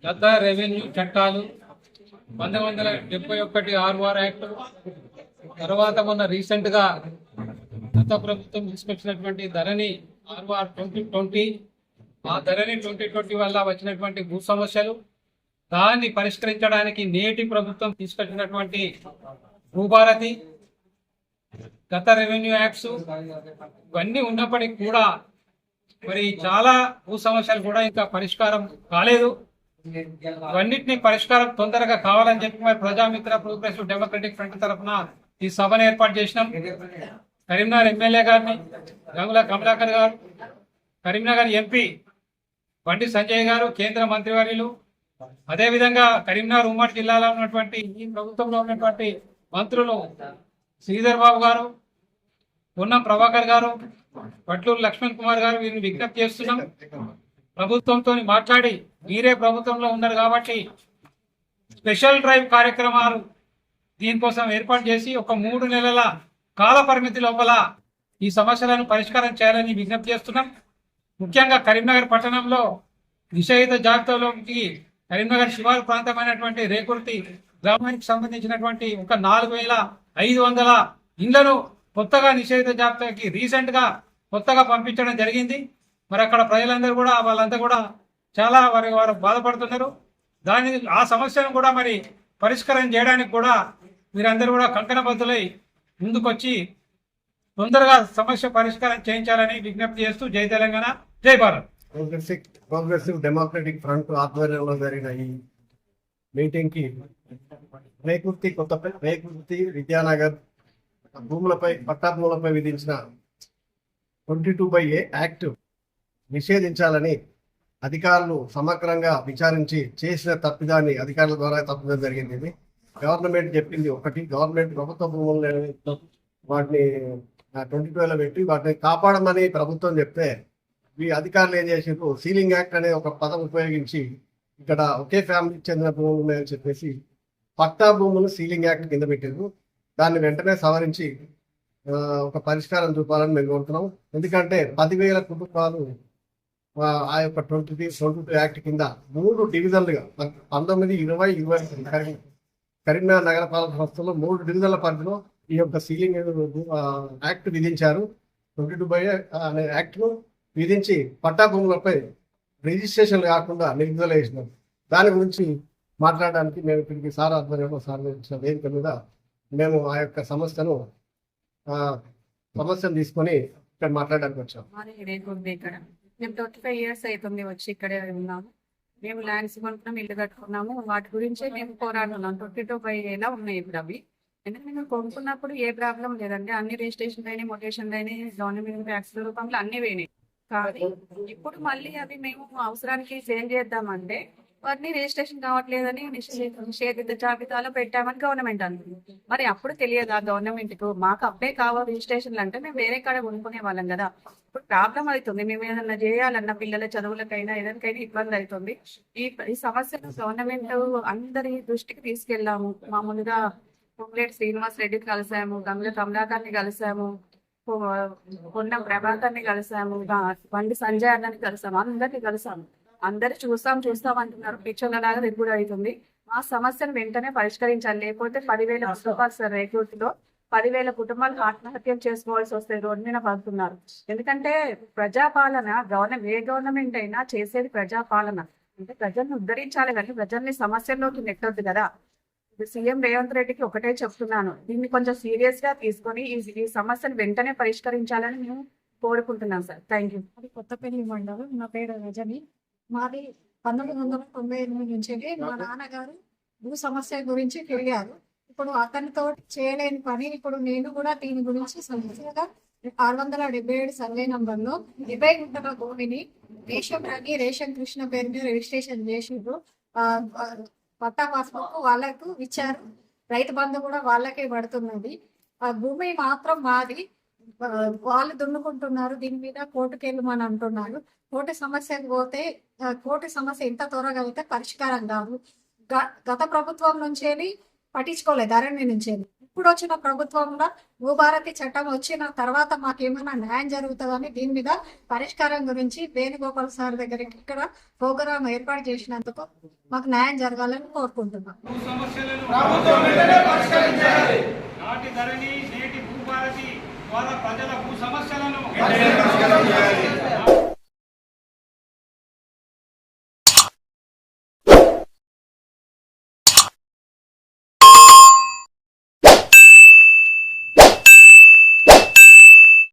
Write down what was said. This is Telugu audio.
గత రెవెన్యూ చట్టాలు 1971 ఆర్ఓఆర్ యాక్ట్, తర్వాత మొన్న రీసెంట్ గా గత ప్రభుత్వం తీసుకొచ్చినటువంటి ధరణి ఆర్ఓఆర్ 2020, ఆ ధరణి 2020 వల్ల వచ్చినటువంటి భూ సమస్యలు, దాన్ని పరిష్కరించడానికి నేటి ప్రభుత్వం తీసుకొచ్చినటువంటి భూభారతి, గత రెవెన్యూ యాక్ట్స్ ఇవన్నీ ఉన్నప్పటికీ కూడా మరి చాలా భూ సమస్యలు కూడా ఇంకా పరిష్కారం కాలేదు. ఇవన్నిటిని పరిష్కారం తొందరగా కావాలని చెప్పి మరి ప్రజామిత్ర ప్రోగ్రెసివ్ డెమోక్రటిక్ ఫ్రంట్ తరఫున ఈ సభను ఏర్పాటు చేసినాం. కరీంనగర్ ఎమ్మెల్యే గారిని గంగుల కమలాకర్ గారు, కరీంనగర్ ఎంపీ బండి సంజయ్ గారు, కేంద్ర మంత్రివర్యులు, అదేవిధంగా కరీంనగర్ ఉమ్మడి జిల్లాలో ఉన్నటువంటి ఈ ప్రభుత్వంలో ఉన్నటువంటి మంత్రులు శ్రీధర్ బాబు గారు, పొన్నం ప్రభాకర్ గారు, పట్లూరు లక్ష్మణ్ కుమార్ గారు, వీరిని విజ్ఞప్తి చేస్తున్నాం. ప్రభుత్వంతో మాట్లాడి, మీరే ప్రభుత్వంలో ఉన్నారు కాబట్టి స్పెషల్ డ్రైవ్ కార్యక్రమాలు దీనికోసం ఏర్పాటు చేసి ఒక 3 నెలల కాల పరిమితి లోపల ఈ సమస్యలను పరిష్కారం చేయాలని విజ్ఞప్తి చేస్తున్నాం. ముఖ్యంగా కరీంనగర్ పట్టణంలో నిషేధిత జాబితాలోకి కరీంనగర్ శివారు ప్రాంతమైనటువంటి రేకుర్తి గ్రామానికి సంబంధించినటువంటి ఒక 4,500 ఇండ్లను కొత్తగా నిషేధిత జాబితాకి రీసెంట్ గా కొత్తగా పంపించడం జరిగింది. మరి అక్కడ ప్రజలందరూ కూడా వాళ్ళంతా కూడా చాలా వారు బాధపడుతున్నారు. ఆ సమస్యను కూడా మరి పరిష్కారం చేయడానికి కూడా మీరందరూ కూడా కంకణబద్దులై ముందుకొచ్చి తొందరగా సమస్య పరిష్కారం చేయించాలని విజ్ఞప్తి చేస్తూ జై తెలంగాణ, జై భారత్. ప్రోగ్రెసివ్ డెమోక్రటిక్ ఫ్రంట్ ఆధ్వర్యంలో జరిగిన ఈ మీటింగ్ కి రేకుర్తి విద్యానగర్ భూములపై పట్టా భూములపై విధించిన 22/A యాక్ట్ నిషేధించాలని అధికారులు సమగ్రంగా విచారించి చేసిన తప్పిదాన్ని అధికారుల ద్వారా తప్పడం జరిగింది. ఇది గవర్నమెంట్ చెప్పింది ఒకటి, గవర్నమెంట్ ప్రభుత్వ భూములను వాటిని 22లో పెట్టి వాటిని కాపాడమని ప్రభుత్వం చెప్తే ఈ అధికారులు ఏం చేసారు, సీలింగ్ యాక్ట్ అనే ఒక పదం ఉపయోగించి ఇక్కడ ఒకే ఫ్యామిలీకి చెందిన భూములు ఉన్నాయని చెప్పేసి పట్టా భూములు సీలింగ్ యాక్ట్ కింద పెట్టారు. దాన్ని వెంటనే సవరించి ఒక పరిష్కారం చూపాలని మేము కోరుతున్నాం. ఎందుకంటే 10,000 కుటుంబాలు ఆ యొక్క 22 యాక్ట్ కింద 3 డివిజన్లుగా 19, 20, 21 కరీంనగర్ నగరపాలక సంస్థలో 3 డివిజన్ల పరిధిలో ఈ యొక్క సీలింగ్ యాక్ట్ విధించారు. 22/A అనే యాక్ట్ను విధించి పట్టా భూములపై రిజిస్ట్రేషన్ కాకుండా నిలుపుదల చేసినాం. దాని గురించి మాట్లాడడానికి మేము ఇక్కడికి సార్ ఆధ్వర్యంలో సాధించిన వేదిక మీద మేము ఆ యొక్క సమస్యను తీసుకొని ఇక్కడ మాట్లాడడానికి వచ్చాం. మేము 25 years అవుతుంది వచ్చి ఇక్కడే ఉన్నాము. మేము ల్యాండ్స్ కొనుక్కున్నాము, ఇల్లు కట్టుకున్నాము. వాటి గురించే మేము పోరాడుతున్నాం. 22/A ఉన్నాయి ఇప్పుడు అవి. ఎందుకంటే మేము కొనుక్కున్నప్పుడు ఏ ప్రాబ్లం లేదండి, అన్ని రిజిస్ట్రేషన్ అయినాయి, మొటేషన్ అయినాయి, గవర్నమెంట్ ట్యాక్స్ రూపంలో అన్ని పోయినాయి. కానీ ఇప్పుడు మళ్ళీ అవి మేము అవసరానికి చేంజ్ చేద్దామంటే వాటిని రిజిస్ట్రేషన్ కావట్లేదని నిషేధిత జాబితాలో పెట్టామని గవర్నమెంట్ అంటుంది. మరి అప్పుడు తెలియదా గవర్నమెంట్ కు మాకు అప్పుడే కావాలి రిజిస్ట్రేషన్లు అంటే మేము వేరే కాడ కొనుక్కునే వాళ్ళం కదా. ఇప్పుడు ప్రాబ్లం అవుతుంది, మేము ఏదన్నా చేయాలన్న పిల్లల చదువులకైనా ఏదైనా ఇబ్బంది అవుతుంది. ఈ సమస్యను గవర్నమెంట్ అందరి దృష్టికి తీసుకెళ్లాము. మామూలుగా పొంగులేటి శ్రీనివాస్ రెడ్డిని కలిసాము, గంగుల కమలాకర్ని కలిసాము, పొన్నం ప్రభాకర్ని కలిసాము, బండి సంజయ్ అన్నని కలిసాము, అందరినీ కలిసాము. అందరు చూస్తాం అంటున్నారు, పిచ్చోళ్ళలాగా తిరుగుడు అవుతుంది. మా సమస్యను వెంటనే పరిష్కరించాలి, లేకపోతే 10,000 కుటుంబాలు సార్ రేకుర్తిలో 10,000 కుటుంబాలు ఆత్మహత్యలు చేసుకోవాల్సి వస్తాయి, రోడ్డు మీద పడుతున్నారు. ఎందుకంటే ప్రజాపాలన ఏ గవర్నమెంట్ అయినా చేసేది ప్రజాపాలన అంటే ప్రజల్ని ఉద్ధరించాలి కానీ ప్రజల్ని సమస్యల్లోకి నెట్టొద్దు కదా. సీఎం రేవంత్ రెడ్డికి ఒకటే చెప్తున్నాను, దీన్ని కొంచెం సీరియస్ గా తీసుకొని ఈ సమస్యను వెంటనే పరిష్కరించాలని మేము కోరుకుంటున్నాం సార్. Thank you. అది కొత్తపల్లి మండలం. నా పేరు రజని. మాది 1998 నుంచి మా నాన్నగారు భూ సమస్య గురించి తిరిగారు. ఇప్పుడు అతనితో చేయలేని పని ఇప్పుడు నేను కూడా దీని గురించి సమస్యగా 677 సర్వే నంబర్లో 70 గుంటల భూమిని రేషన్ కృష్ణ పేరు మీద రిజిస్ట్రేషన్ చేసిండ్రు. పట్టా పాస్బుక్ వాళ్ళకు ఇచ్చారు, రైతు బంధు కూడా వాళ్ళకే పడుతున్నది. ఆ భూమి మాత్రం మాది, వాళ్ళు దున్నుకుంటున్నారు. దీని మీద కోర్టుకు వెళ్ళమని అంటున్నారు. కోర్టు సమస్యకు పోతే కోర్టు సమస్య ఎంత త్వరగా అయితే పరిష్కారం కాదు. గత ప్రభుత్వం నుంచి పట్టించుకోలేదు, ధరణి నుంచి ఇప్పుడు వచ్చిన ప్రభుత్వంలో భూభారతి చట్టం వచ్చిన తర్వాత మాకేమైనా న్యాయం జరుగుతుందని దీని మీద పరిష్కారం గురించి వేణుగోపాల్ సార్ దగ్గరికి ఇక్కడ ప్రోగ్రాం ఏర్పాటు చేసినందుకు మాకు న్యాయం జరగాలని కోరుకుంటున్నాం. నాటి ధరణి నేటి భూభారతి ద్వారా ప్రజల భూ సమస్యలను